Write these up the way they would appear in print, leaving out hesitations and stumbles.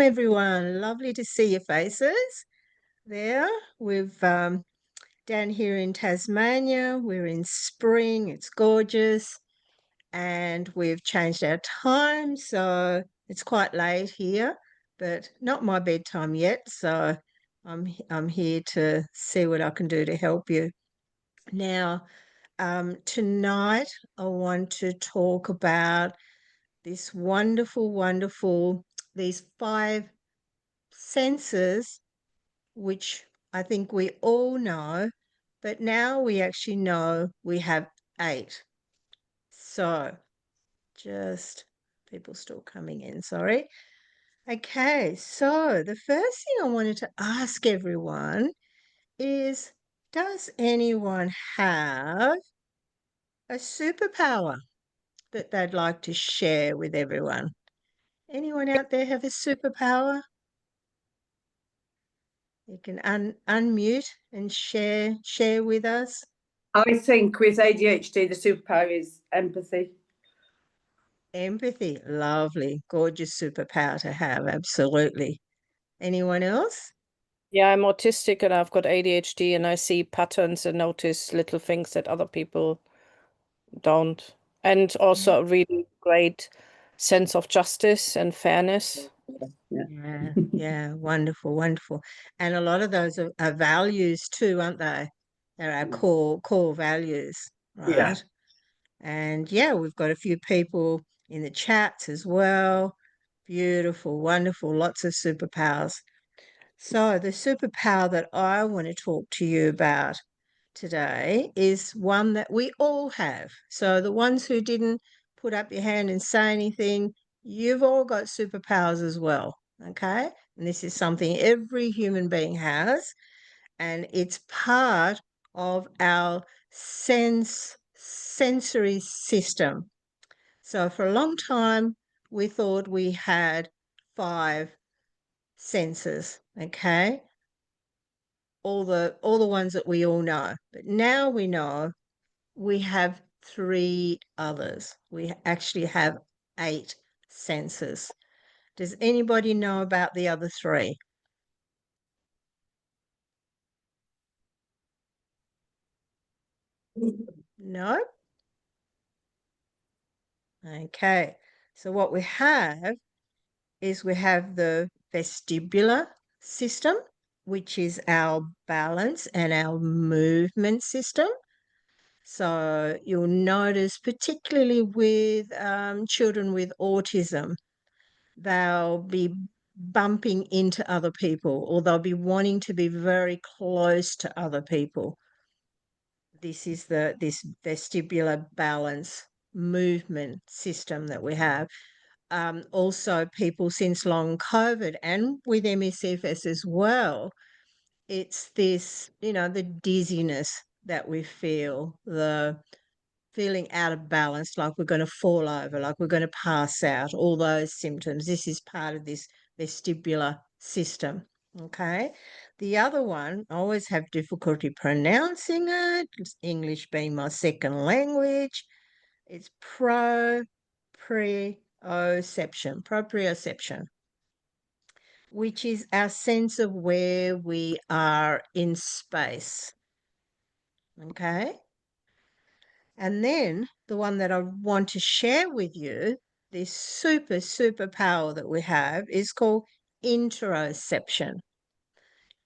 everyone. Lovely to see your faces there. We've down here in Tasmania, we're in spring, it's gorgeous, and we've changed our time, so it's quite late here, but not my bedtime yet, so I'm here to see what I can do to help you. Now, tonight I want to talk about this wonderful, these five senses, which I think we all know, but now we actually know we have eight. So, just people still coming in, sorry. Okay, so the first thing I wanted to ask everyone is, does anyone have a superpower that they'd like to share with everyone? Anyone out there have a superpower? You can unmute and share with us. I think with ADHD, the superpower is empathy. Empathy, lovely, gorgeous superpower to have, absolutely. Anyone else? Yeah, I'm autistic and I've got ADHD and I see patterns and notice little things that other people don't. And also a really great sense of justice and fairness. Yeah, wonderful. And a lot of those are values too, aren't they? They're our core values, right? Yeah. And yeah, we've got a few people in the chats as well. Beautiful, wonderful, lots of superpowers. So the superpower that I want to talk to you about today is one that we all have. So the ones who didn't put up your hand and say anything, you've all got superpowers as well, okay? And this is something every human being has, and it's part of our sensory system. So for a long time, we thought we had five senses, okay? All the ones that we all know. But now we know we have three others. We actually have eight senses. Does anybody know about the other three? No? Okay. So what we have is we have the vestibular system, which is our balance and our movement system. So you'll notice, particularly with children with autism, they'll be bumping into other people or they'll be wanting to be very close to other people. This is this vestibular balance movement system that we have. Also, people since long COVID and with ME/CFS as well, it's this, the dizziness that we feel, the feeling out of balance, like we're going to fall over, like we're going to pass out, all those symptoms. This is part of this vestibular system. Okay. The other one, I always have difficulty pronouncing it, English being my second language. It's proprioception, which is our sense of where we are in space. Okay. And then the one that I want to share with you, this super power that we have, is called interoception.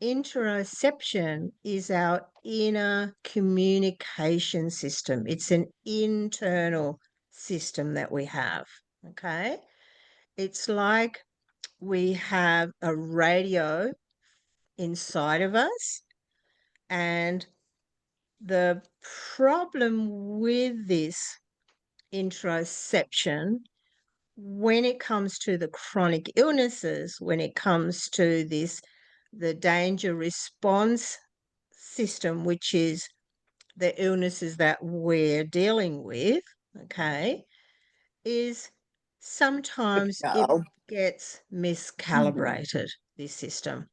Interoception is our inner communication system. It's an internal system that we have. Okay. It's like we have a radio inside of us, and the problem with this interoception, when it comes to the chronic illnesses, when it comes to the danger response system, which is the illnesses that we're dealing with, okay, is sometimes it gets miscalibrated, this system.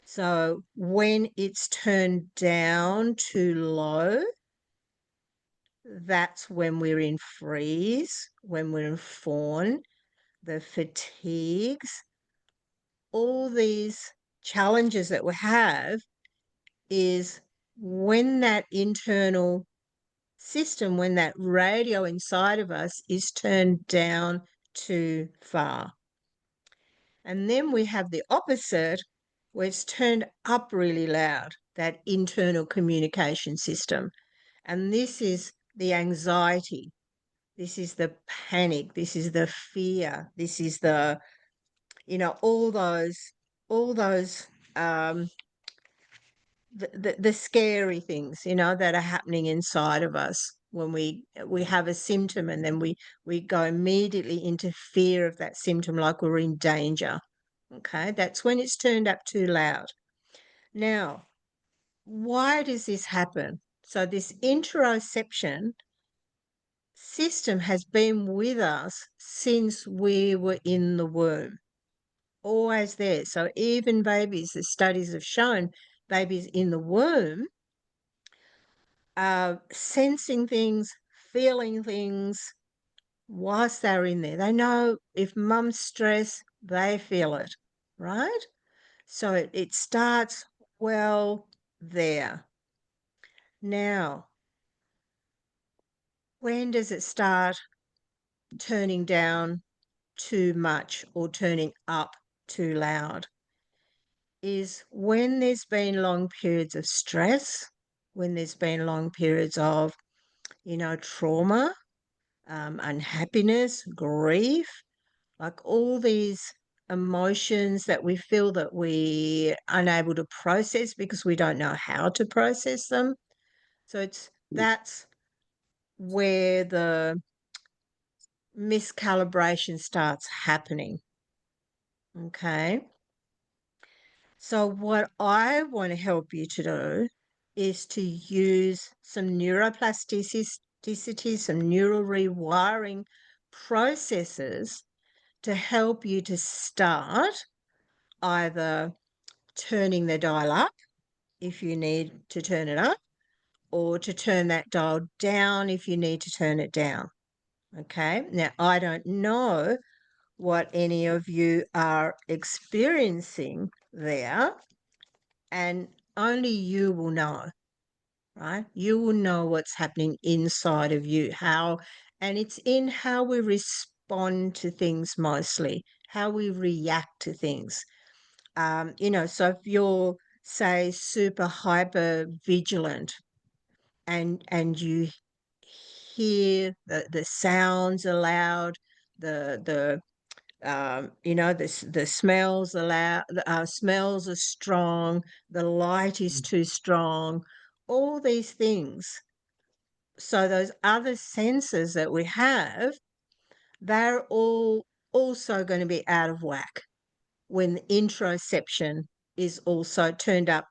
So when it's turned down too low, that's when we're in freeze, when we're in fawn, the fatigues all these challenges that we have is when that internal system, when that radio inside of us is turned down too far. And then we have the opposite, where it's turned up really loud, that internal communication system. And this is the anxiety. This is the panic. This is the fear. This is the, all those the scary things, that are happening inside of us when we have a symptom, and then we go immediately into fear of that symptom, like we're in danger. Okay, that's when it's turned up too loud. Now, why does this happen? So this interoception system has been with us since we were in the womb, always there. So even babies, the studies have shown babies in the womb sensing things, feeling things whilst they're in there. They know if mum's stressed, they feel it, right? So it starts well there. Now, when does it start turning down too much or turning up too loud? Is when there's been long periods of stress, when there's been long periods of, trauma, unhappiness, grief, like all these emotions that we feel that we're unable to process because we don't know how to process them. So that's where the miscalibration starts happening. Okay. So what I want to help you to do is to use some neuroplasticity, some neural rewiring processes to help you to start either turning the dial up if you need to turn it up, or to turn that dial down if you need to turn it down. Okay. Now, I don't know what any of you are experiencing there, and only you will know, right? You will know what's happening inside of you, and it's in how we respond to things mostly, how we react to things. So if you're, say, super hyper vigilant, and you hear the sounds are loud, the the smells are loud, smells are strong, the light is too strong, all these things. So those other senses that we have, they're all also going to be out of whack when the interoception is also turned up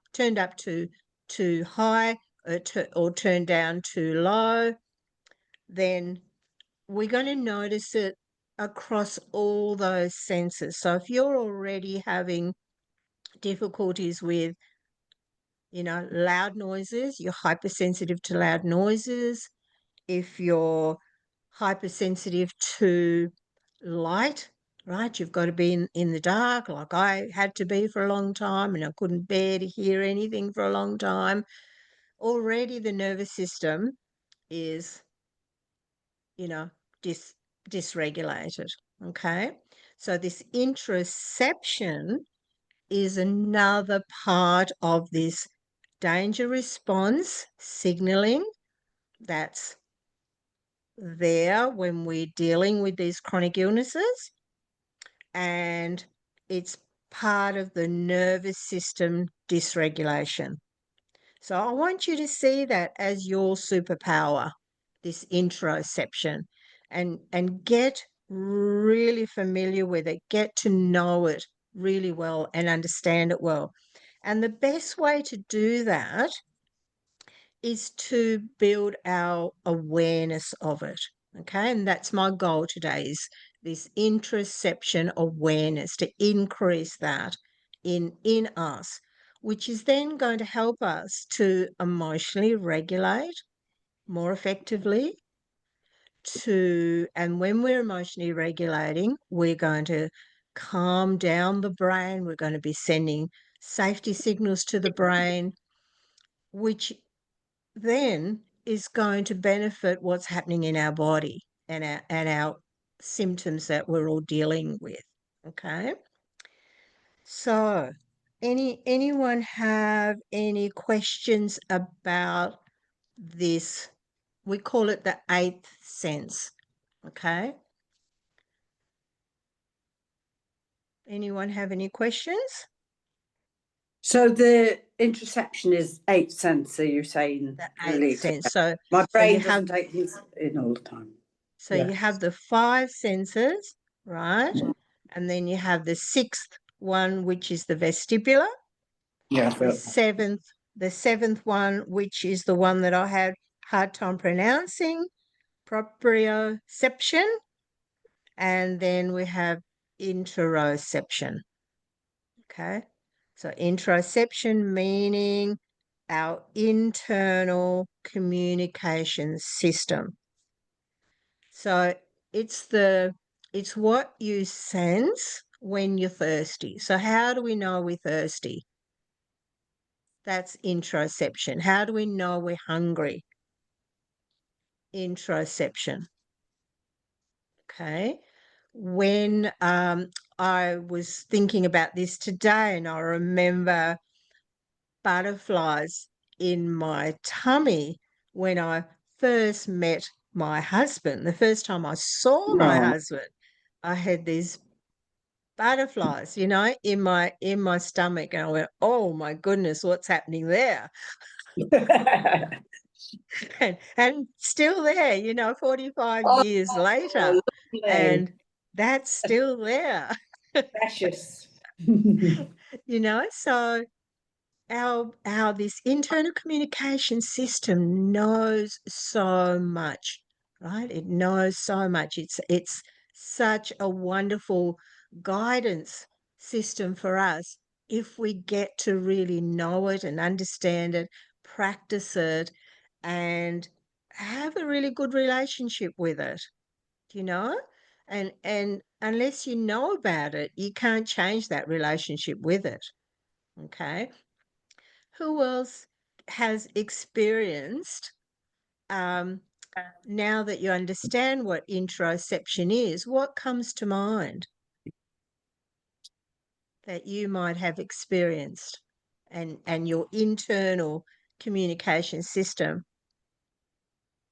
too high, or turned down too low. Then we're going to notice it across all those senses. So if you're already having difficulties with, loud noises, you're hypersensitive to loud noises. If you're hypersensitive to light, right, you've got to be in the dark, like I had to be for a long time, and I couldn't bear to hear anything for a long time. Already the nervous system is, you know, dysregulated. Okay. So this interoception is another part of this danger response signaling that's there when we're dealing with these chronic illnesses. And it's part of the nervous system dysregulation. So I want you to see that as your superpower, this interoception, and get really familiar with it, get to know it really well and understand it well. And the best way to do that is to build our awareness of it. Okay, and that's my goal today, is this interoception awareness, to increase that in us, which is then going to help us to emotionally regulate more effectively. And when we're emotionally regulating, we're going to calm down the brain. We're going to be sending safety signals to the brain, which then is going to benefit what's happening in our body and our symptoms that we're all dealing with. Okay. So, anyone have any questions about this? We call it the eighth sense. Okay. Anyone have any questions? So the interoception is 8 sensor, you're saying? The eighth sense. So, my so brain you doesn't have, take these in all the time. so you have the 5 senses, right? And then you have the 6th one, which is the vestibular. Yeah. The seventh one, which is the one that I had hard time pronouncing, proprioception. And then we have interoception. Okay. So interoception meaning our internal communication system. So it's what you sense when you're thirsty. So how do we know we're thirsty? That's interoception. How do we know we're hungry? Interoception. Okay. When I was thinking about this today, and I remember butterflies in my tummy when I first met my husband. The first time I saw my husband, I had these butterflies, in my stomach, and I went, "Oh my goodness, what's happening there?" And still there, 45 years later, lovely. and that's still there. Precious. So our this internal communication system knows so much, right? It knows so much. It's such a wonderful guidance system for us if we get to really know it and understand it, practice it, and have a really good relationship with it, you know? And unless you know about it, you can't change that relationship with it. Okay. Who else has experienced, now that you understand what interoception is, what comes to mind that you might have experienced and your internal communication system?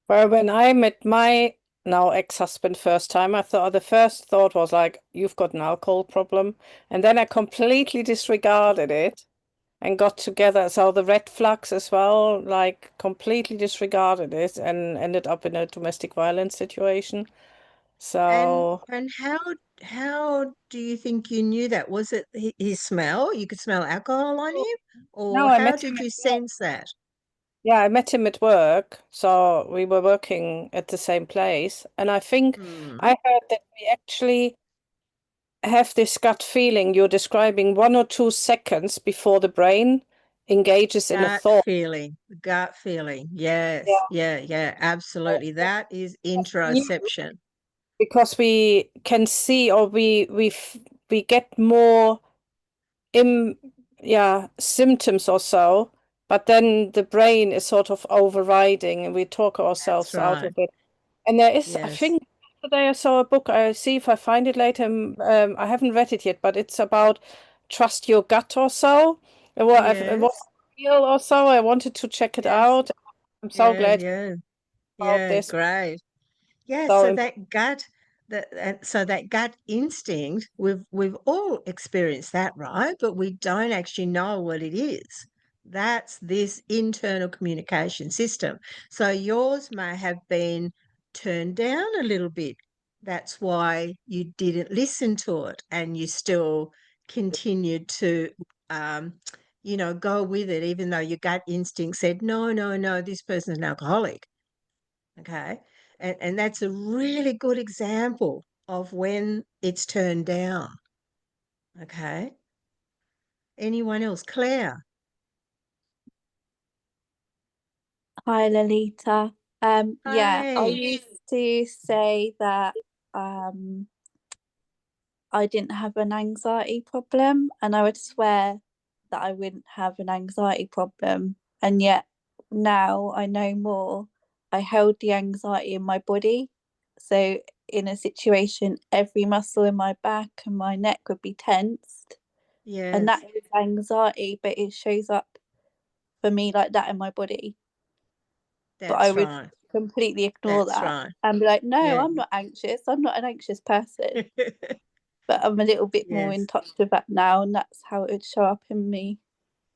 Well, when I met my now ex-husband first time, the first thought was like, you've got an alcohol problem. And then I completely disregarded it and got together. So the red flags as well, like completely disregarded it and ended up in a domestic violence situation. And So and how do you think you knew that? Was it his smell? You could smell alcohol on him? no, Or I how met him did at you work. sense that? Yeah, I met him at work. So we were working at the same place. And I think Hmm. I heard that we actually have this gut feeling you're describing 1 or 2 seconds before the brain engages in a Gut thought. feeling, gut feeling. Yes, Yeah. yeah, absolutely. That is interoception. Because we can see or we get more im yeah symptoms or so, but then the brain is sort of overriding and we talk That's ourselves out right. of it. And there is, I Yes, think today I saw a book, I see if I find it later. I haven't read it yet, but it's about trust your gut or so. It was yes, real or so. I wanted to check it yes, out. I'm so yeah, glad yeah, about yeah, this. great. Yeah, So so that gut instinct, we've all experienced that, right? But we don't actually know what it is. That's this internal communication system. So yours may have been turned down a little bit. That's why you didn't listen to it and you still continued to um, go with it, even though your gut instinct said, no, no, no, this person's an alcoholic. Okay. And that's a really good example of when it's turned down. Okay. Anyone else? Claire. Hi, Lolita. Yeah, I Hi. used to say that um I didn't have an anxiety problem, and I would swear that I wouldn't have an anxiety problem. And yet now I know more. I held the anxiety in my body. So in a situation, every muscle in my back and my neck would be tensed. And Yes, that is anxiety, but it shows up for me like that in my body. But I that's would right. completely ignore That's that right. and be like, no, Yeah. I'm not anxious. I'm not an anxious person. But I'm a little bit more in Yes. touch with that now, and that's how it would show up in me.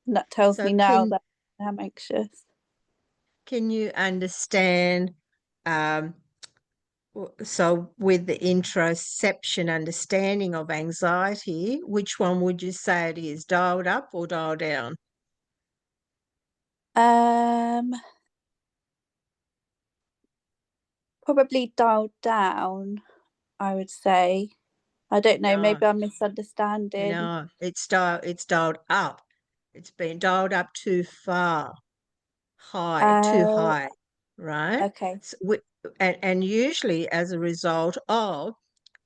And that tells So me now that I'm anxious. can you understand um so with the interoception understanding of anxiety, which one would you say it is? Dialed up or dialed down? Um, Probably dialed down, I would say. I don't know, No, maybe I'm misunderstanding. no, it's dialed up. It's been dialed up too far, too Oh, high, right? okay. So and usually as a result of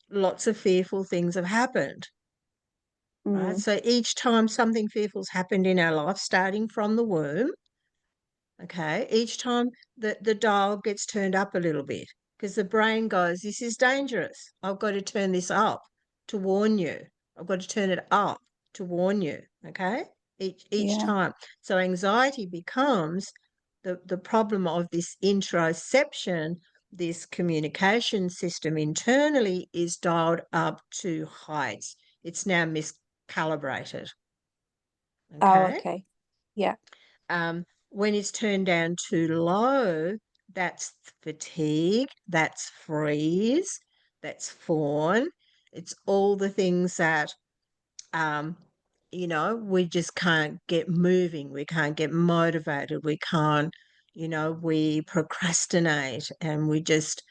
lots of fearful things have happened, right? Mm, So each time something fearful's happened in our life, starting from the womb, okay, each time the dial gets turned up a little bit because the brain goes, this is dangerous. I've got to turn this up to warn you. I've got to turn it up to warn you, okay? Each yeah. time. So anxiety becomes the problem of this interoception, this communication system internally is dialed up to heights. It's now miscalibrated, Oh, okay? okay. Yeah. When it's turned down too low, that's fatigue, that's freeze, that's fawn. It's all the things that, um, we just can't get moving. We can't get motivated. We can't, we procrastinate and we just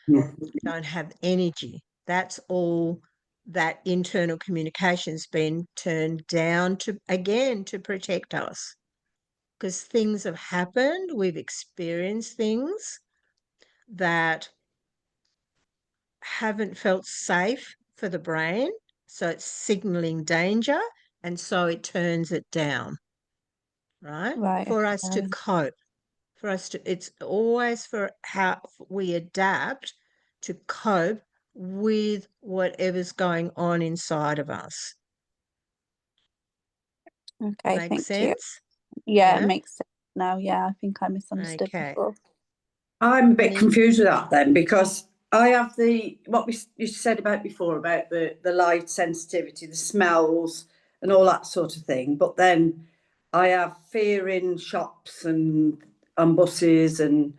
don't have energy. That's all that internal communication's been turned down to, again, to protect us because things have happened, we've experienced things that haven't felt safe for the brain. So it's signaling danger. And so it turns it down, right? Right. For us to Okay. cope, it's always for how we adapt to cope with whatever's going on inside of us. Okay. Make Thank you. sense? Yeah, it Yeah. makes sense now. Yeah, I think I misunderstood Okay. before. I'm a bit And confused with that then, because I have what you said about before about the light sensitivity, the smells, and all that sort of thing. But then I have fear in shops and on buses and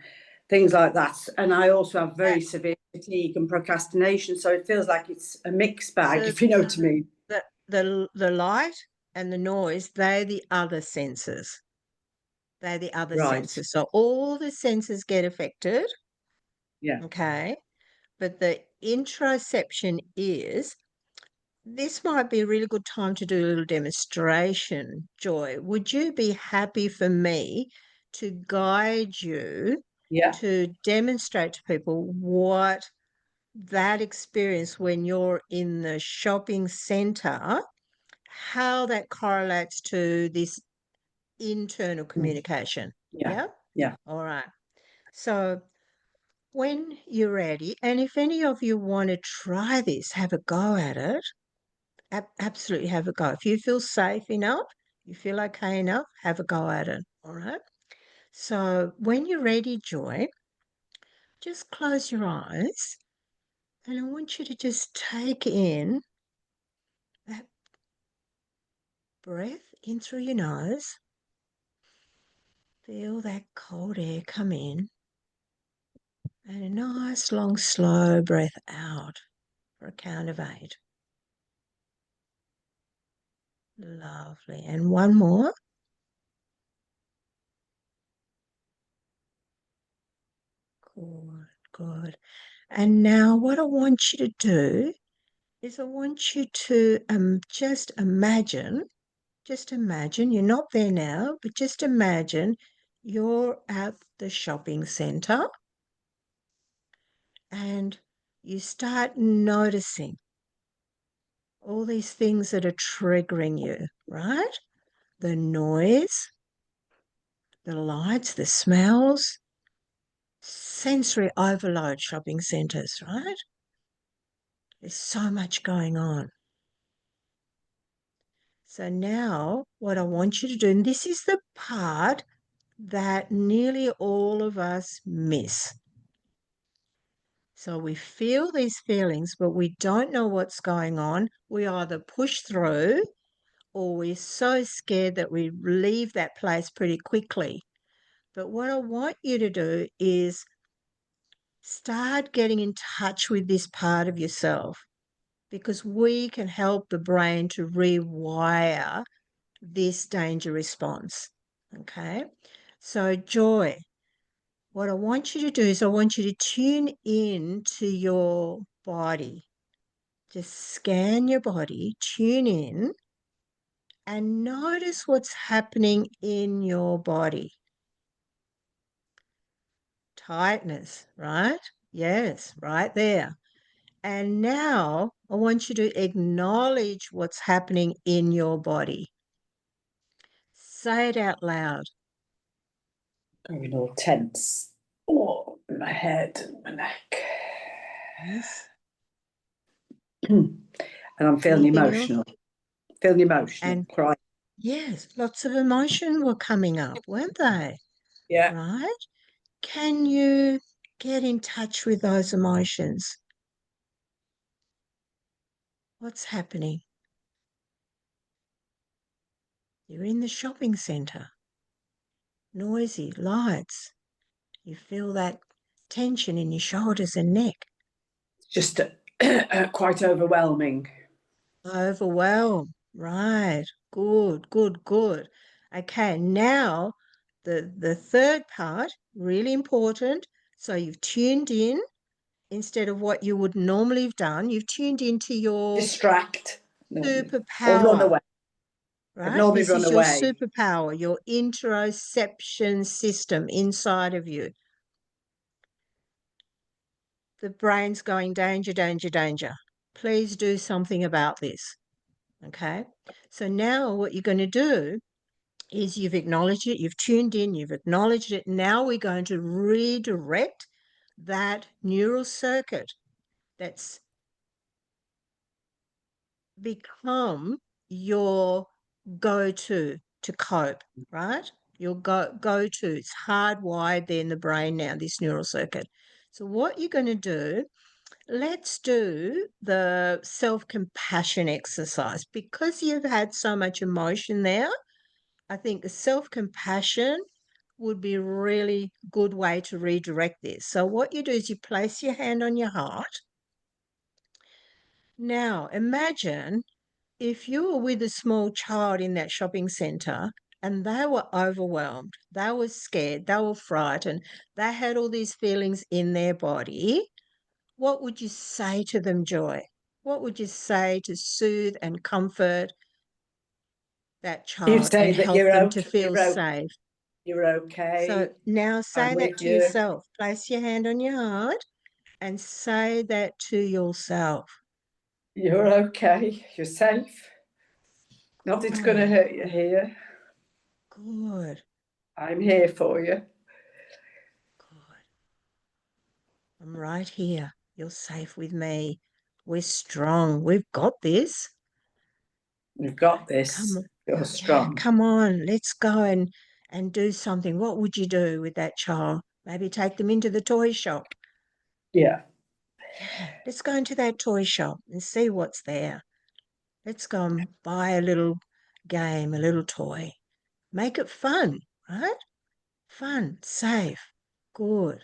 things like that. And I also have very severe fatigue and procrastination. So it feels like it's a mixed bag, so if you know what I mean. the light and the noise, they're the other senses. They're the other Right. senses. So all the senses get affected, Yeah. okay? But the interoception is, this might be a really good time to do a little demonstration, Joy. Would you be happy for me to guide you Yeah. to demonstrate to people what that experience when you're in the shopping centre, how that correlates to this internal communication? Yeah. Yeah? Yeah. All right. So when you're ready, and if any of you want to try this, have a go at it, absolutely have a go. If you feel safe enough, you feel okay enough, have a go at it. All right. So when you're ready, Joy, just close your eyes and I want you to just take in that breath in through your nose. Feel that cold air come in and a nice long slow breath out for a count of 8. Lovely. And one more. Good, good. And now what I want you to do is I want you to just imagine, you're not there now, but just imagine you're at the shopping centre and you start noticing all these things that are triggering you, right? The noise, the lights, the smells, sensory overload, shopping centres, right? There's so much going on. So now what I want you to do, and this is the part that nearly all of us miss. So we feel these feelings, but we don't know what's going on. We either push through or we're so scared that we leave that place pretty quickly. But what I want you to do is start getting in touch with this part of yourself, because we can help the brain to rewire this danger response. Okay? So, Joy, what I want you to do is I want you to tune in to your body. Just scan your body, tune in, and notice what's happening in your body. Tightness, right? Yes, right there. And now I want you to acknowledge what's happening in your body. Say it out loud. Going all tense. Oh, my head and my neck. Yes. And I'm feeling Anything emotional. Feeling emotional, And crying. yes, lots of emotion were coming up, weren't they? Yeah. Right? Can you get in touch with those emotions? What's happening? You're in the shopping centre. Noisy, lights. You feel that tension in your shoulders and neck. Just quite overwhelming. Overwhelmed. Right. Good, good, good. Okay, now the third part, really important. So you've tuned in instead of what you would normally have done. You've tuned into your Distract. Normally. Or run superpower, away. I'd right? normally This run is your away. superpower, your interoception system inside of you. The brain's going, danger, danger, danger. Please do something about this. Okay. So now what you're going to do is you've acknowledged it, you've tuned in, you've acknowledged it. Now we're going to redirect that neural circuit that's become your go-to to cope, right? Your go-to. It's hardwired there in the brain now, this neural circuit. So what you're going to do, let's do the self-compassion exercise. Because you've had so much emotion there, I think the self-compassion would be a really good way to redirect this. So what you do is you place your hand on your heart. Now imagine if you were with a small child in that shopping centre and they were overwhelmed, they were scared, they were frightened, they had all these feelings in their body, what would you say to them, Joy? What would you say to soothe and comfort that You child say and that help them to feel safe? you're okay. So now I'm say that with to you. yourself. Place your hand on your heart and say that to yourself. You're okay. You're safe. Nothing's going to Good, hurt you here. good, I'm here for you. good. I'm right here. You're safe with me. We're strong. We've got this. You've got Come this. on. You're Yeah, strong. come on. Let's go and do something. What would you do with that child? Maybe take them into the toy shop. Yeah. Yeah, let's go into that toy shop and see what's there. Let's go and buy a little game, a little toy. Make it fun, right? Fun, safe, good.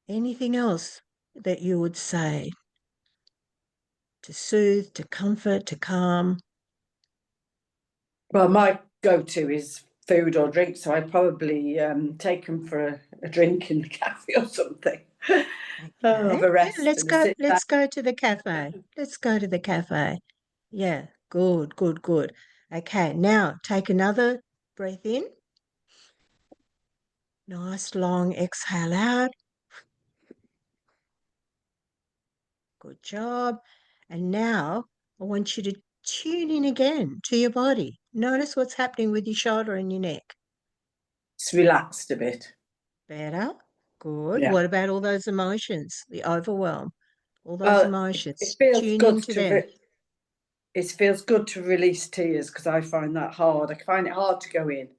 Anything else that you would say to soothe, to comfort, to calm? Well, my go-to is food or drink, so I'd probably take them for a drink in the cafe or something. Have Okay. a Yeah, rest let's and a go. sit back. Let's go to the cafe. Let's go to the cafe. Yeah, good, good, good. Okay, now take another breath in. Nice long exhale out. Good job. And now I want you to tune in again to your body. Notice what's happening with your shoulder and your neck. It's relaxed a bit. Better. Good. Yeah. What about all those emotions, the overwhelm, all those Well, emotions? it feels Tune good into to them. it feels good to release tears because I find that hard. I find it hard to go in.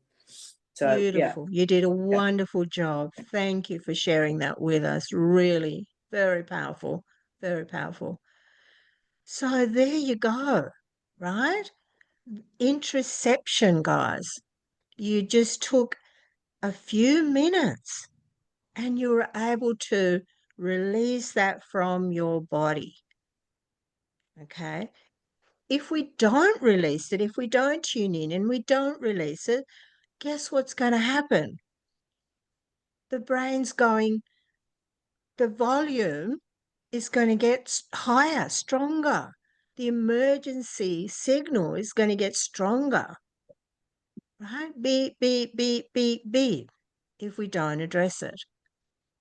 So yeah. Beautiful. You did a wonderful job. Thank you for sharing that with us. Really, very powerful. Very powerful. So there you go, right? Interoception, guys. You just took a few minutes and you were able to release that from your body. Okay. If we don't release it, if we don't tune in and we don't release it, guess what's going to happen? The brain's going, the volume is going to get higher, stronger. The emergency signal is going to get stronger, right? Beep, beep, beep, beep, beep, if we don't address it.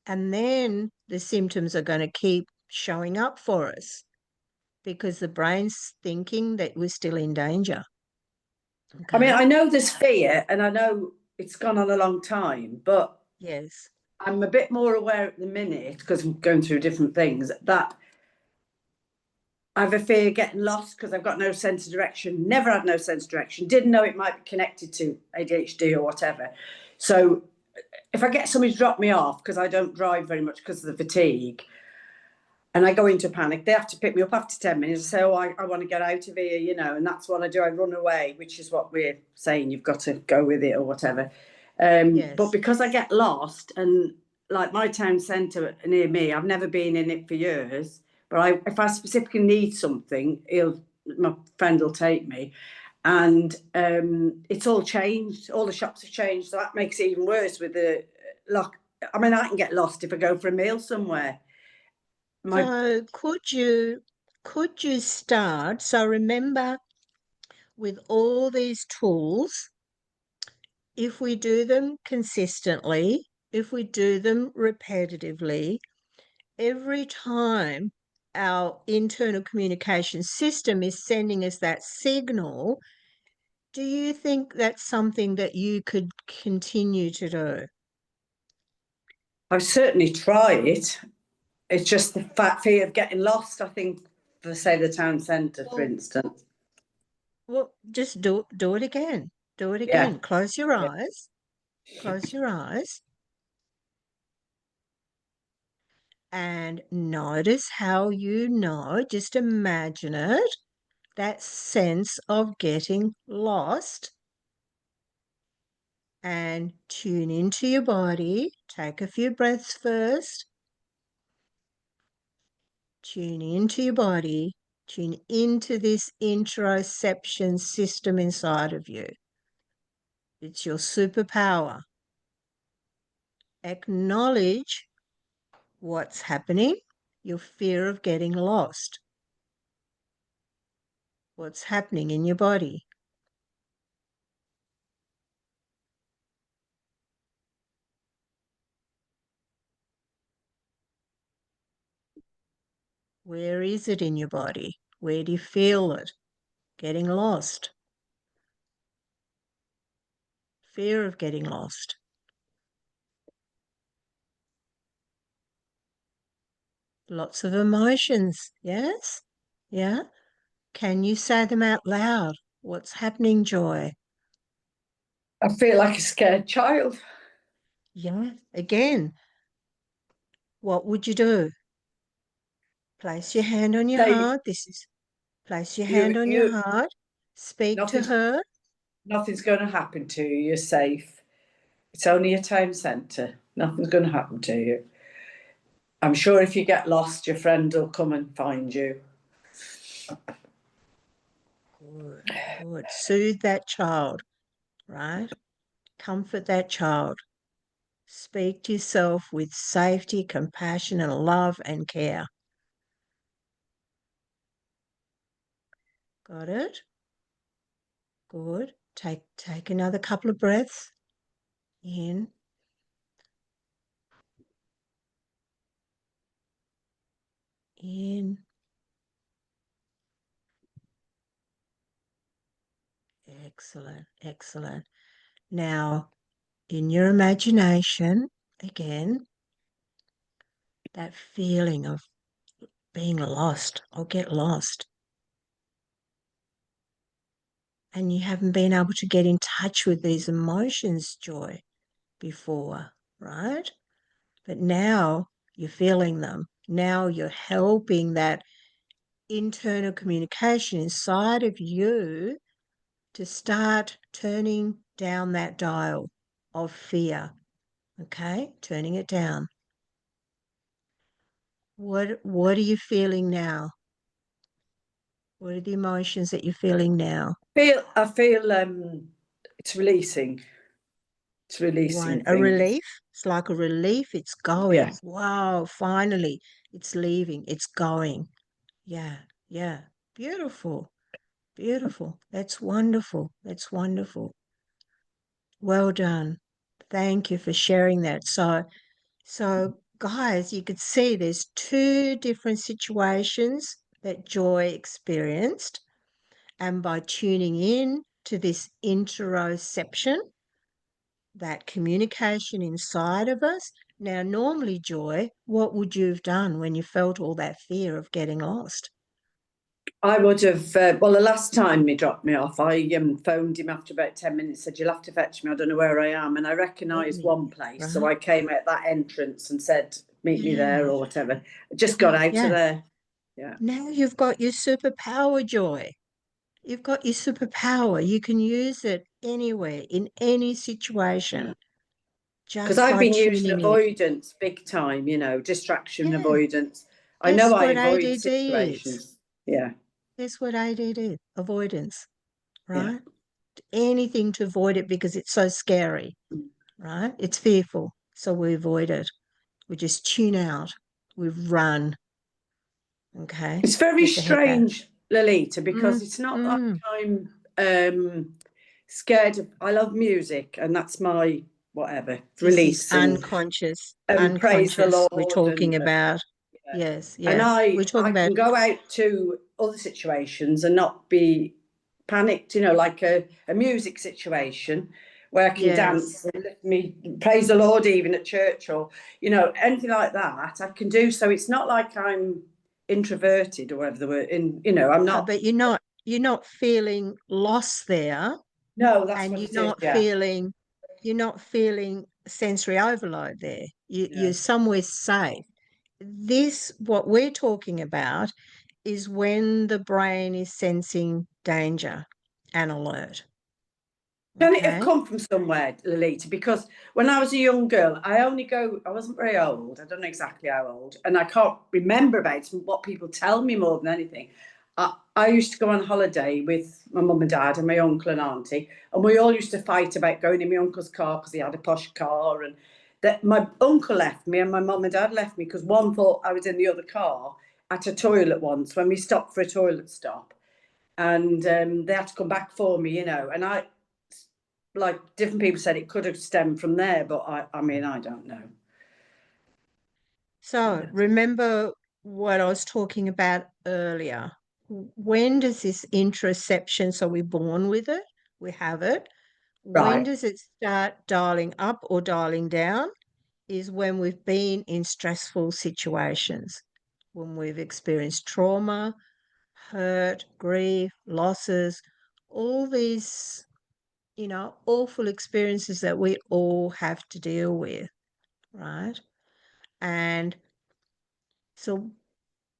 And then the symptoms are going to keep showing up for us because the brain's thinking that we're still in danger. I mean, Okay? I know there's fear and I know it's gone on a long time, but Yes. I'm a bit more aware at the minute because I'm going through different things that I have a fear of getting lost because I've got no sense of direction, never had no sense of direction, didn't know it might be connected to ADHD or whatever. So if I get somebody to drop me off because I don't drive very much because of the fatigue and I go into panic, they have to pick me up after 10 minutes and say, oh, I want to get out of here, you know, and that's what I do. I run away, which is what we're saying, you've got to go with it or whatever. Yes. But because I get lost and like my town centre near me, I've never been in it for years, but if I specifically need something, my friend will take me. And it's all changed. All the shops have changed, so that makes it even worse with the lock. I mean, I can get lost if I go for a meal somewhere. So could you start? So remember, with all these tools, if we do them consistently, if we do them repetitively, every time our internal communication system is sending us that signal, do you think that's something that you could continue to do? I've certainly tried it. It's just the fear of getting lost. I think, for say the town centre, for instance. Well, just do it again. Do it Yeah. again. Close your Yeah. eyes. Close your eyes. And notice how you know, just imagine it, that sense of getting lost, and tune into your body. Take a few breaths first. Tune into your body. Tune into this interoception system inside of you. It's your superpower. Acknowledge what's happening, your fear of getting lost. What's happening in your body. Where is it in your body? Where do you feel it? Getting lost. Fear of getting lost. Lots of emotions, yes? Yeah? Can you say them out loud? What's happening, Joy? I feel like a scared child. Yeah, again, what would you do? Place your hand on your Say, heart. Place your hand on your heart. Speak to nothing's her. nothing's going to happen to you. You're safe. It's only a town centre. Nothing's going to happen to you. I'm sure if you get lost, your friend will come and find you. Good, good. Soothe that child, right? Comfort that child. Speak to yourself with safety, compassion, and love and care. Got it? Good. Take another couple of breaths in. In. Excellent, excellent. Now, in your imagination, again, that feeling of being lost or get lost. And you haven't been able to get in touch with these emotions, Joy, before, right? But now you're feeling them. Now you're helping that internal communication inside of you to start turning down that dial of fear. Okay, turning it down. What are you feeling now? What are the emotions that you're feeling now? I feel it's releasing. It's releasing A things. relief. It's like a relief. It's going. Yeah. Wow, finally, it's leaving. It's going. Yeah, yeah. Beautiful. Beautiful. That's wonderful. That's wonderful. Well done. Thank you for sharing that. So guys, you could see there's two different situations that Joy experienced. And by tuning in to this interoception, that communication inside of us. Now, normally, Joy, what would you have done when you felt all that fear of getting lost? I would have, well, the last time he dropped me off, I phoned him after about 10 minutes, said, you'll have to fetch me, I don't know where I am. And I recognised one place. So Right? I came at that entrance and said, meet me there Yeah, or whatever. I just got out yeah. of there. Yeah. Now you've got your superpower, Joy. You've got your superpower. You can use it anywhere, in any situation, Because just I've by been using tuning in. avoidance big time, you know, distraction Yeah, avoidance. I guess know I what avoid ADD is? situations. Yeah. Guess what ADD is? Avoidance, Yeah. right? Anything to avoid it because it's so scary, right? It's fearful. So we avoid it. We just tune out. We run. Okay. It's very Get the heck out. strange, Lolita, because it's not like I'm scared of, I love music and that's my whatever, This is release unconscious. and praise the Unconscious. We're Lord talking about. yeah. Yes, And yes. We're talking I about. can go out to other situations and not be panicked, you know, like a music situation where I can Yes. dance and lift me praise the Lord even at church or, you know, anything like that I can do. So it's not like I'm introverted or whatever the word in, you know, I'm No, not. but you're not feeling lost there, No, that's and what it is. Yeah. you're not feeling sensory overload there. You're somewhere safe. What we're talking about is when the brain is sensing danger and alert. Can it have Okay. come from somewhere, Lolita? Because when I was a young girl, I wasn't very old. I don't know exactly how old. And I can't remember about what people tell me more than anything. I used to go on holiday with my mum and dad and my uncle and auntie. And we all used to fight about going in my uncle's car because he had a posh car. And that my uncle left me and my mum and dad left me because one thought I was in the other car at a toilet once when we stopped for a toilet stop. And they had to come back for me, you know. And like different people said it could have stemmed from there, but I mean, I don't know. So remember what I was talking about earlier. When does this interoception, so we're born with it, we have it. When Right. does it start dialing up or dialing down? Is when we've been in stressful situations, when we've experienced trauma, hurt, grief, losses, all these, awful experiences that we all have to deal with, right? And so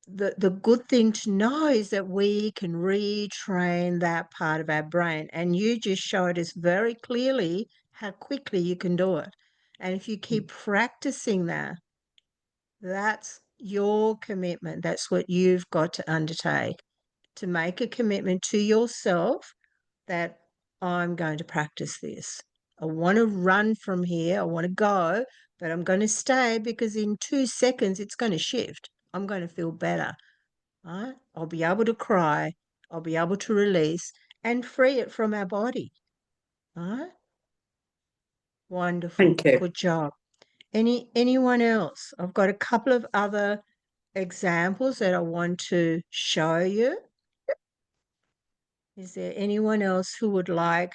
the good thing to know is that we can retrain that part of our brain. And you just showed us very clearly how quickly you can do it. And if you keep practicing that, that's your commitment. That's what you've got to undertake, to make a commitment to yourself that I'm going to practice this. I want to run from here. I want to go, but I'm going to stay because in 2 seconds it's going to shift. I'm going to feel better. Right? I'll be able to cry. I'll be able to release and free it from our body. Right? Wonderful. Thank you. Good job. Anyone else? I've got a couple of other examples that I want to show you. Is there anyone else who would like?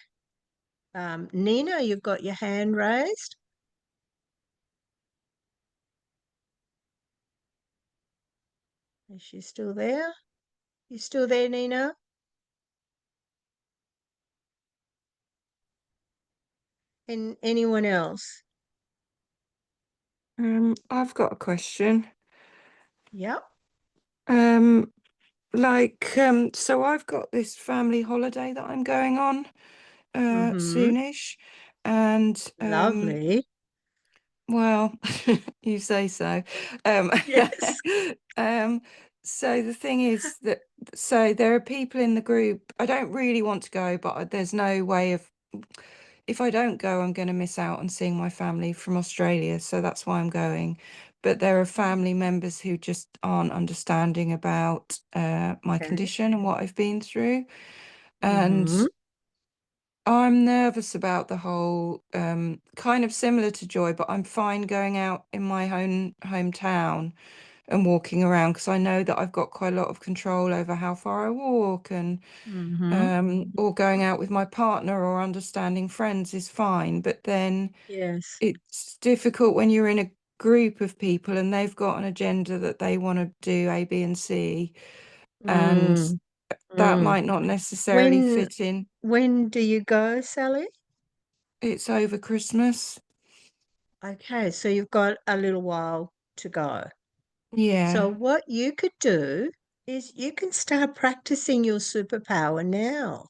Nina, you've got your hand raised. Is she still there? You still there, Nina? And anyone else? I've got a question. Yep. So I've got this family holiday that I'm going on soonish, and Lovely. well, you say so. Yes. So the thing is that there are people in the group. I don't really want to go, but there's no way of. If I don't go, I'm going to miss out on seeing my family from Australia. So that's why I'm going. But there are family members who just aren't understanding about my Okay. condition and what I've been through. And Mhm. I'm nervous about the whole kind of similar to Joy, but I'm fine going out in my hometown and walking around because I know that I've got quite a lot of control over how far I walk, and Mhm. or going out with my partner or understanding friends is fine. But then Yes. it's difficult when you're in a group of people and they've got an agenda that they want to do A, B, and C, and Mm. that Mm. might not necessarily When fit in. when do you go, Sally? It's over Christmas. Okay, so you've got a little while to go. So Yeah, what you could do is you can start practicing your superpower now,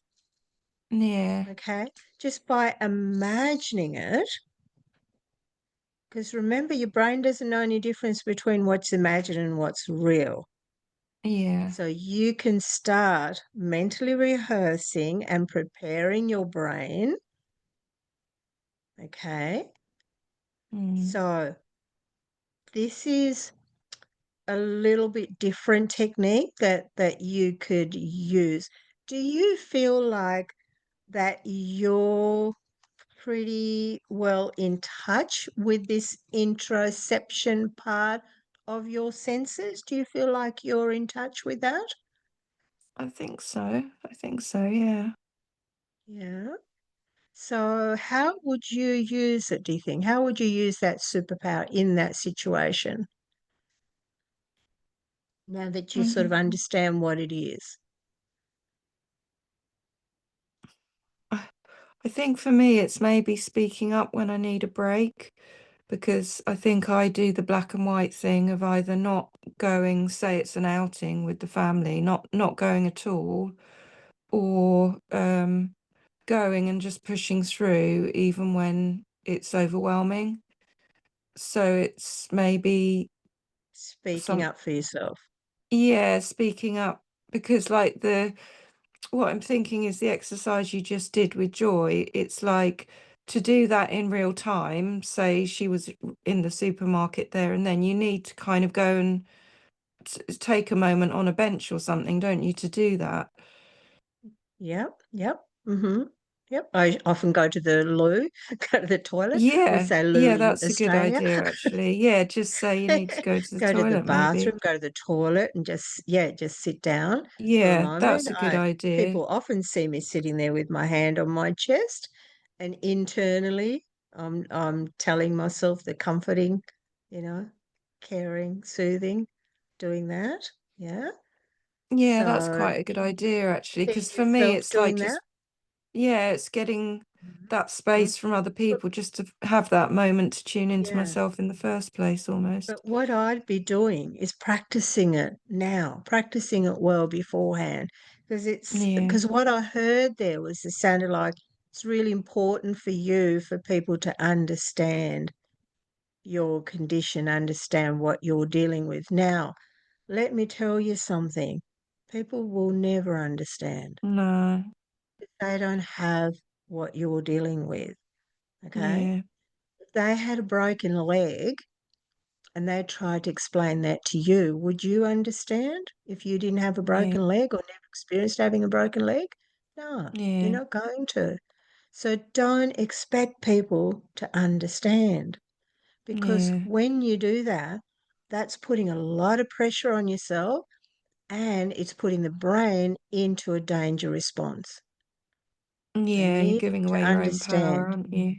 yeah, okay? Just by imagining it, because remember, your brain doesn't know any difference between what's imagined and what's real. yeah. So you can start mentally rehearsing and preparing your brain, okay? Mm. So this is a little bit different technique that you could use. Do you feel like that you're pretty well in touch with this interoception part of your senses? Do you feel like you're in touch with that? I think so. I think so, yeah. Yeah. So how would you use it, do you think? How would you use that superpower in that situation now that you sort of Mhm. understand what it is? I think for me, it's maybe speaking up when I need a break, because I think I do the black and white thing of either not going, say it's an outing with the family, not going at all, or going and just pushing through even when it's overwhelming. So it's maybe Speaking some, up for yourself. yeah, speaking up, because like what I'm thinking is the exercise you just did with Joy, it's like to do that in real time. Say she was in the supermarket there, and then you need to kind of go and take a moment on a bench or something, don't you, to do that? Yep, yep. Mm-hmm. Yep. I often go to the loo, go to the toilet. We Yeah, say loo yeah, in that's a good Australia. idea, actually. Yeah, just say you need to go to the Go to the toilet, maybe. bathroom, go to the toilet and just, yeah, just sit down for a Yeah, moment. that's a good idea. People often see me sitting there with my hand on my chest, and internally I'm telling myself the comforting, you know, caring, soothing, doing that. Yeah. Yeah, that's So quite a good idea, actually, hear because for me, yourself it's like doing just, that. yeah, it's getting that Mhm. space from other But people just to have that moment to tune into yeah. myself in the first place, almost. But what I'd be doing is practicing it now, practicing it well beforehand, Yeah, because what I heard there was it sounded like it's really important for you for people to understand your condition, understand what you're dealing with. Now, let me tell you something. People will never understand. no, They don't have what you're dealing with. Okay? yeah, If they had a broken leg, and they tried to explain that to you, would you understand if you didn't have a yeah, broken leg or never experienced having a broken leg? No, you're yeah, not going to. So don't expect people to understand, because yeah, when you do that, that's putting a lot of pressure on yourself and it's putting the brain into a danger response. So Yeah, you you're need giving to away your own understand. power, aren't you?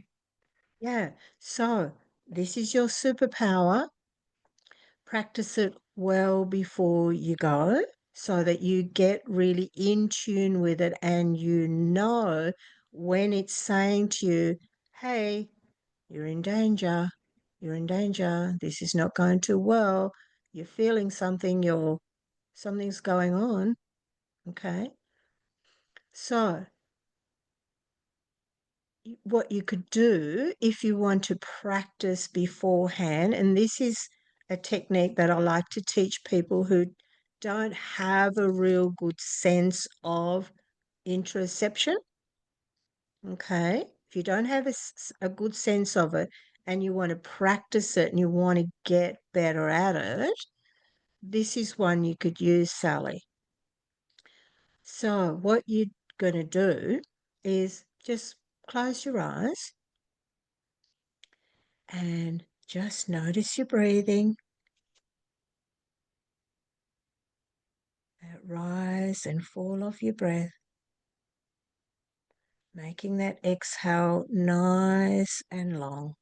Yeah. So this is your superpower. Practice it well before you go so that you get really in tune with it and you know when it's saying to you, hey, you're in danger. You're in danger. This is not going too well. You're feeling something, something's going on. Okay. So what you could do if you want to practice beforehand, and this is a technique that I like to teach people who don't have a real good sense of interoception. Okay. If you don't have a good sense of it and you want to practice it and you want to get better at it, this is one you could use, Sally. So, what you're going to do is just close your eyes and just notice your breathing. That rise and fall of your breath, making that exhale nice and long.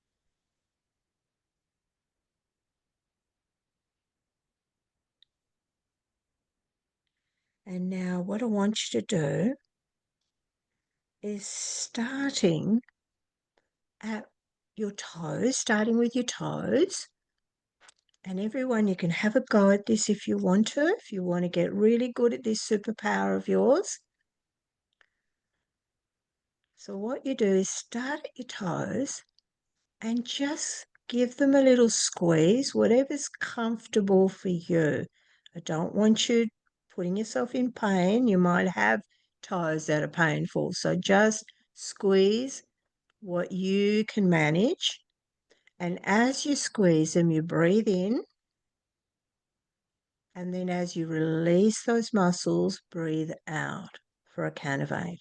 And now what I want you to do is starting at your toes, starting with your toes. And everyone, you can have a go at this if you want to get really good at this superpower of yours. So what you do is start at your toes and just give them a little squeeze, whatever's comfortable for you. I don't want you putting yourself in pain. You might have toes that are painful. So just squeeze what you can manage. And as you squeeze them, you breathe in. And then as you release those muscles, breathe out for a count of 8.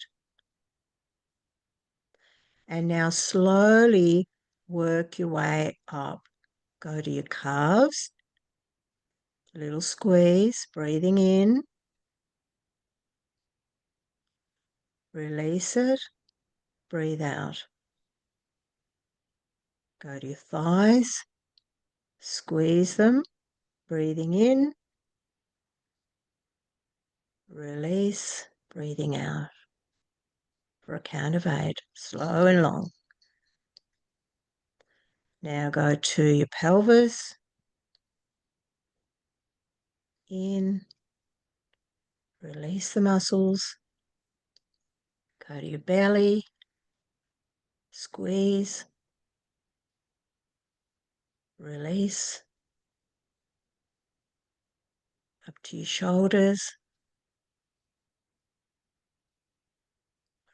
And now slowly work your way up. Go to your calves, a little squeeze, breathing in, release it, breathe out. Go to your thighs, squeeze them, breathing in, release, breathing out for a count of 8, slow and long. Now go to your pelvis, in, release the muscles, go to your belly, squeeze, release, up to your shoulders,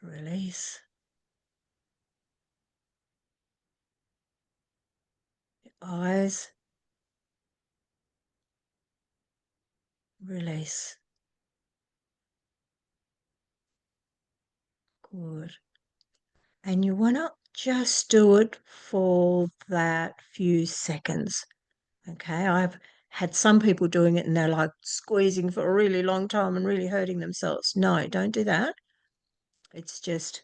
release, your eyes, release. Good. And you want to just do it for that few seconds. Okay, I've had some people doing it and they're like squeezing for a really long time and really hurting themselves. No, don't do that. It's just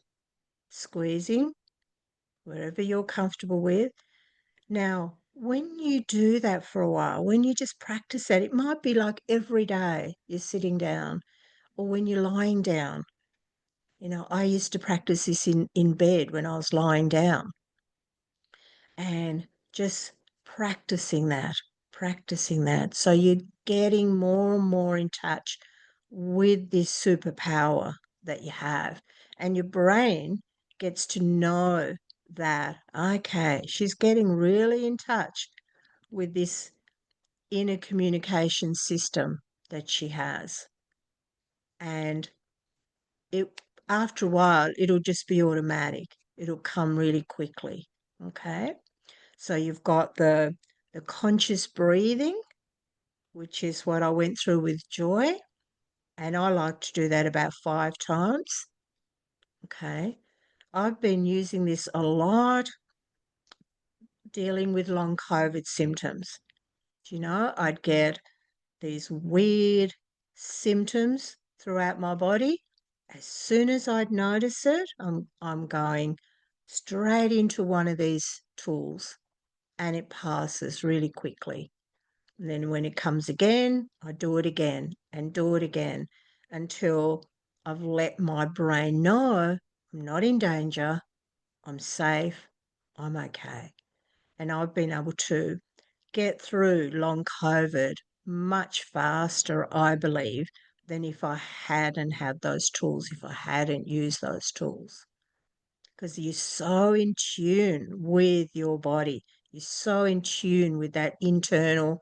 squeezing wherever you're comfortable with. Now, when you do that for a while, when you just practice that, it might be like every day you're sitting down or when you're lying down. You know, I used to practice this in bed when I was lying down and just practicing that. So you're getting more and more in touch with this superpower that you have. And your brain gets to know that, okay, she's getting really in touch with this inner communication system that she has. And it after a while, it'll just be automatic. It'll come really quickly. Okay. So you've got the conscious breathing, which is what I went through with Joy. And I like to do that about 5 times. Okay. I've been using this a lot dealing with long COVID symptoms. You know, I'd get these weird symptoms throughout my body, as soon as I'd notice it, I'm going straight into one of these tools, and it passes really quickly. And then when it comes again, I do it again and do it again until I've let my brain know I'm not in danger, I'm safe, I'm okay. And I've been able to get through long COVID much faster, I believe, than if I hadn't had those tools, if I hadn't used those tools. Because you're so in tune with your body, you're so in tune with that internal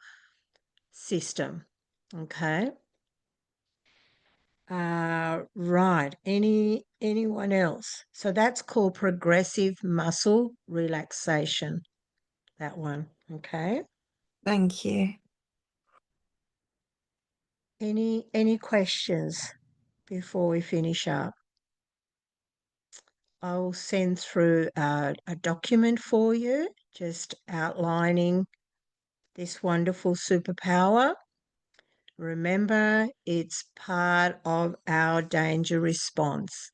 system. Okay. Right. Anyone else? So that's called progressive muscle relaxation. That one. Okay. Thank you. Any questions before we finish up? I'll send through a document for you, just outlining this wonderful superpower. Remember, it's part of our danger response.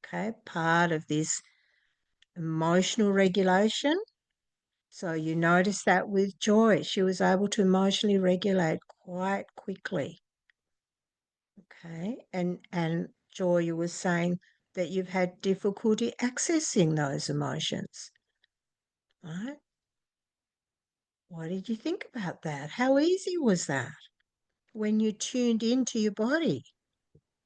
Okay, part of this emotional regulation. So you notice that with Joy, she was able to emotionally regulate quite quickly. Okay, and Joy, you were saying that you've had difficulty accessing those emotions, right? What did you think about that? How easy was that when you tuned into your body?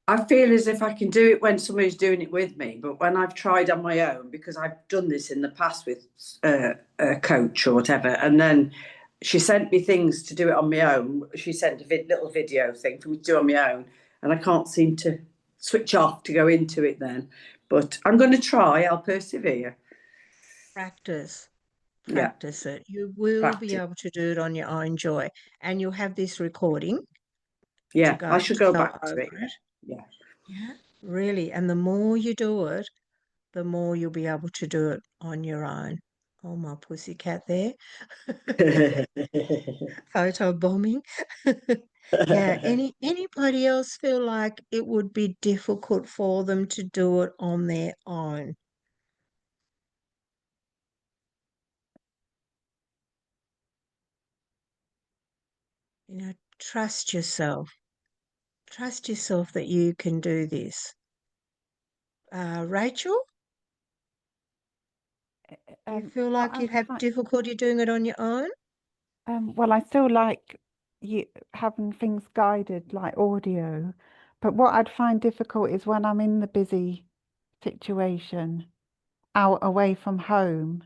I feel as if I can do it when somebody's doing it with me, but when I've tried on my own, because I've done this in the past with a coach or whatever, and then she sent me things to do it on my own. She sent a little video thing for me to do on my own, and I can't seem to switch off to go into it then. But I'm going to try. I'll persevere. Practice. Yeah, Practice it. You will be practice. able to do it on your own, Joy. And you'll have this recording Yeah, I should go go back to over it. it. Yeah. Yeah, really. And the more you do it, the more you'll be able to do it on your own. Oh, my pussycat there. Photo bombing. Yeah. Anybody else feel like it would be difficult for them to do it on their own? Trust yourself. Trust yourself that you can do this. Rachel, do you feel What like I you'd would have find, difficulty doing it on your own? well, I still like having things guided like audio, but what I'd find difficult is when I'm in the busy situation, out away from home,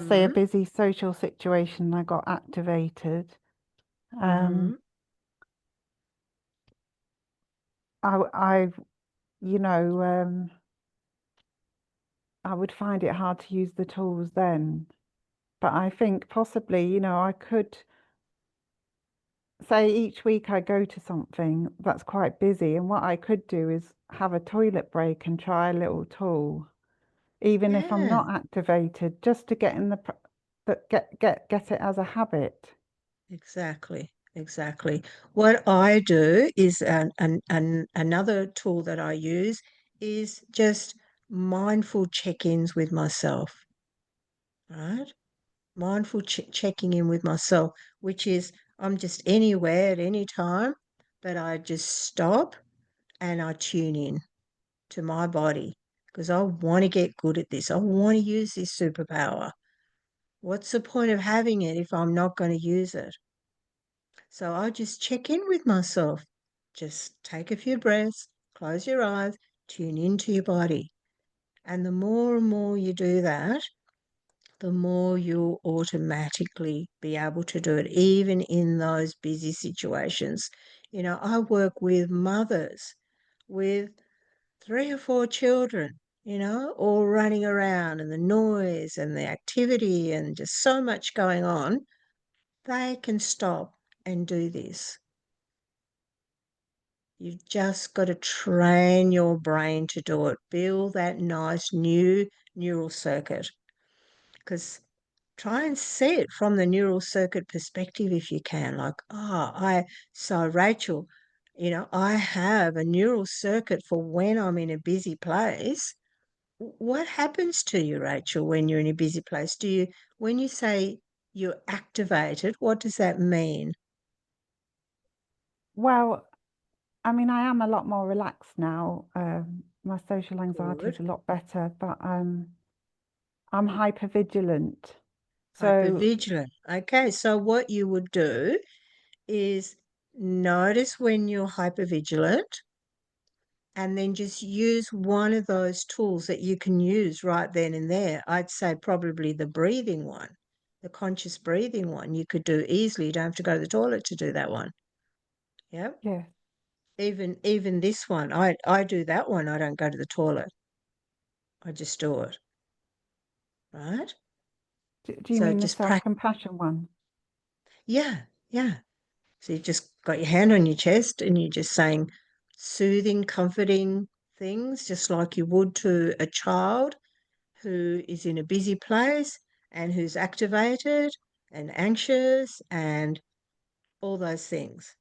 say a Mm, busy social situation, I got activated. mm-hmm. I, you know, I would find it hard to use the tools then. But I think possibly, I could say each week I go to something that's quite busy, and what I could do is have a toilet break and try a little tool, even if I'm Yeah, not activated, just to get in get it as a habit. exactly. Exactly. What I do is another tool that I use is just mindful check-ins with myself, right? Mindful checking in with myself, which is I'm just anywhere at any time, but I just stop and I tune in to my body because I want to get good at this. I want to use this superpower. What's the point of having it if I'm not going to use it? So I just check in with myself. Just take a few breaths, close your eyes, tune into your body. And the more and more you do that, the more you'll automatically be able to do it, even in those busy situations. I work with mothers with 3 or 4 children, all running around and the noise and the activity and just so much going on. They can stop and do this. You've just got to train your brain to do it, build that nice new neural circuit. Because try and see it from the neural circuit perspective if you can. Like, so Rachel, I have a neural circuit for when I'm in a busy place. What happens to you, Rachel, when you're in a busy place? When you say you're activated, what does that mean? Well, I mean, I am a lot more relaxed now. My social anxiety is Good. a lot better, but I'm hypervigilant. So Hypervigilant. Okay, so what you would do is notice when you're hypervigilant and then just use one of those tools that you can use right then and there. I'd say probably the breathing one, the conscious breathing one. You could do easily. You don't have to go to the toilet to do that one. Yeah. yeah. Even this one, I do that one. I don't go to the toilet. I just do it. Right? Do you So mean the just practice. self-compassion one? Yeah, yeah. So you just got your hand on your chest and you're just saying soothing, comforting things, just like you would to a child who is in a busy place and who's activated and anxious and all those things.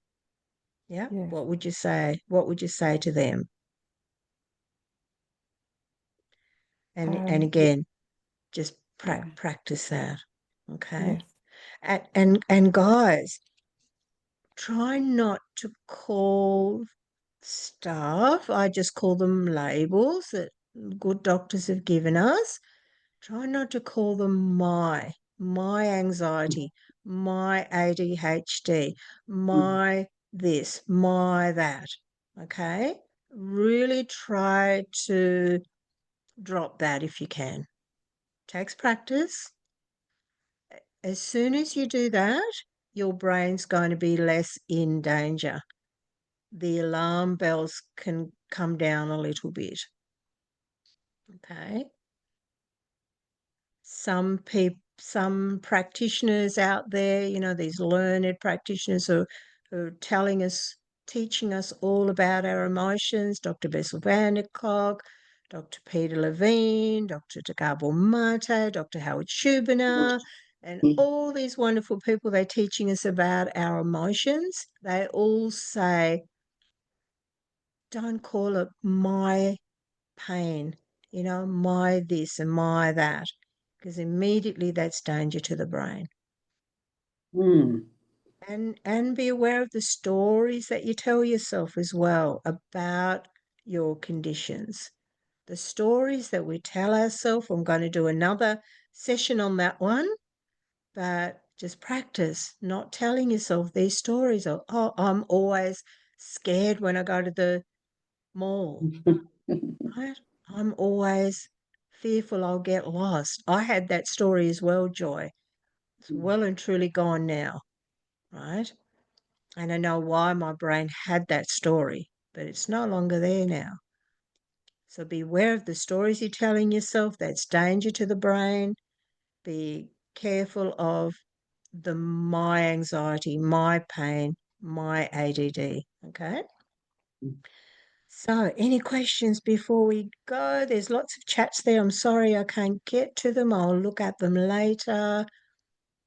Yeah. Yes. What would you say? What would you say to them? And again, just yeah. practice that. Okay. Yes. And guys, try not to call stuff, I just call them labels that good doctors have given us. Try not to call them my anxiety, my ADHD, my this, my that. Okay? Really try to drop that if you can. Takes practice. As soon as you do that, your brain's going to be less in danger. The alarm bells can come down a little bit. Okay. Some practitioners out there, these learned practitioners who are teaching us all about our emotions, Dr. Bessel van der Kolk, Dr. Peter Levine, Dr. Gabor Mate, Dr. Howard Schubiner, and all these wonderful people, they're teaching us about our emotions. They all say, don't call it my pain, my this and my that, because immediately that's danger to the brain. Mm. And be aware of the stories that you tell yourself as well about your conditions. The stories that we tell ourselves, I'm going to do another session on that one, but just practice not telling yourself these stories of, oh, I'm always scared when I go to the mall. Right? I'm always fearful I'll get lost. I had that story as well, Joy. It's well and truly gone now, right? And I know why my brain had that story, but it's no longer there now. So be aware of the stories you're telling yourself. That's danger to the brain. Be careful of the my anxiety, my pain, my ADD. Okay. So, any questions before we go? There's lots of chats there. I'm sorry I can't get to them. I'll look at them later,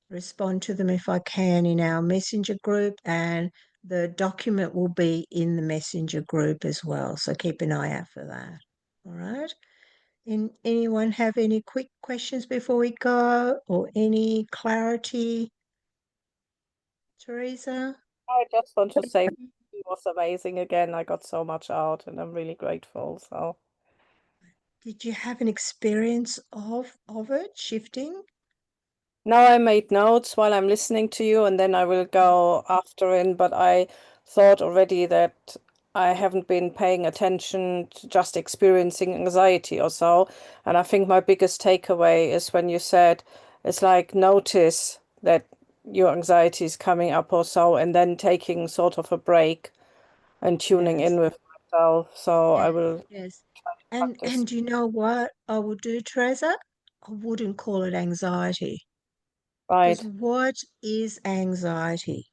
respond to them if I can in our messenger group, and the document will be in the messenger group as well. So keep an eye out for that. All right. Anyone have any quick questions before we go or any clarity? Teresa? I just want to say it was amazing again. I got so much out and I'm really grateful. So Did you have an experience of it shifting? now I made notes while I'm listening to you, and then I will go after in. But I thought already that I haven't been paying attention to just experiencing anxiety or so. And I think my biggest takeaway is when you said it's like notice that your anxiety is coming up or so, and then taking sort of a break and tuning Yes. in with myself. So I Yes, will yes. practice. And you know what I would do, Teresa? I wouldn't call it anxiety because Right. what is anxiety?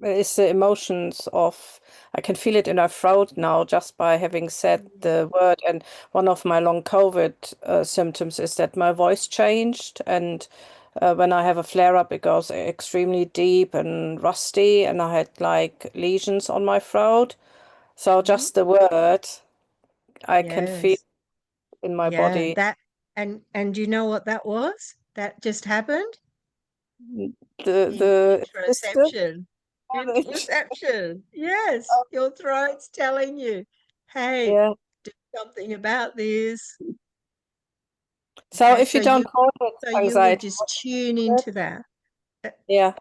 It's the emotions of, I can feel it in my throat now just by having said the word. And one of my long COVID symptoms is that my voice changed and when I have a flare-up, it goes extremely deep and rusty, and I had like lesions on my throat. So just the word, I can feel Yes. in my Yeah, body. that and do you know what that was? That just happened? The system. Interoception. Interoception. Yes, your throat's telling you, hey, Yeah. do something about this. So Okay, if you don't call it so you would anxiety, just what tune is it? into that. Yeah.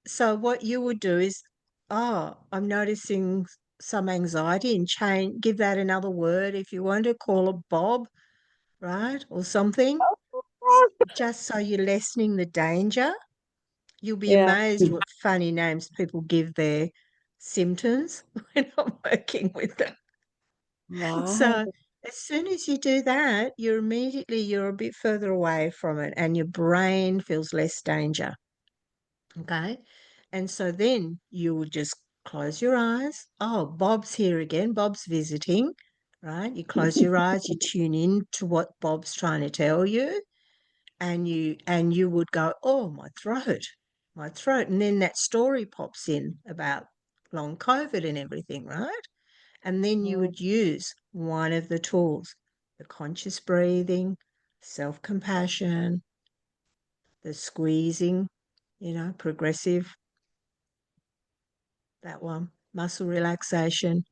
So what you would do is, oh, I'm noticing some anxiety, and give that another word. If you want to call it Bob, right? Or something, just so you're lessening the danger. You'll be Yeah. amazed what funny names people give their symptoms when I'm working with them. Right. So as soon as you do that, you're a bit further away from it and your brain feels less danger. Okay. And so then you will just close your eyes. Oh, Bob's here again. Bob's visiting, right? You close your eyes, you tune in to what Bob's trying to tell you, and you would go, oh, my throat. And then that story pops in about long COVID and everything, right? And then you would use one of the tools, the conscious breathing, self-compassion, the squeezing, progressive, that one, muscle relaxation.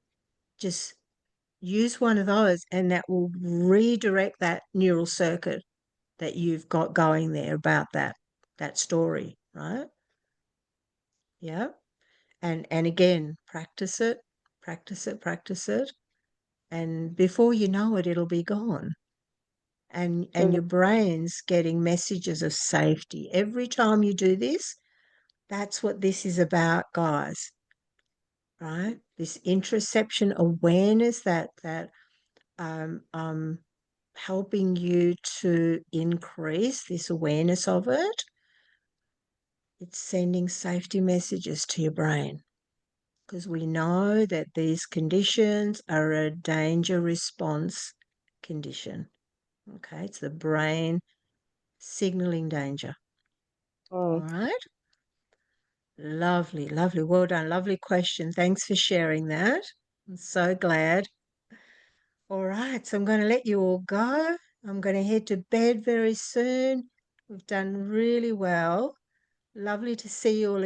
Just use one of those and that will redirect that neural circuit that you've got going there about that story, right? Yeah. And again, practice it, practice it, practice it. And before you know it, it'll be gone. And your brain's getting messages of safety. Every time you do this, that's what this is about, guys. Right? This interoception awareness that helping you to increase this awareness of it. It's sending safety messages to your brain because we know that these conditions are a danger response condition. Okay, it's the brain signaling danger. All right. Lovely, lovely. Well done. Lovely question. Thanks for sharing that. I'm so glad. All right, so I'm going to let you all go. I'm going to head to bed very soon. We've done really well. Lovely to see you all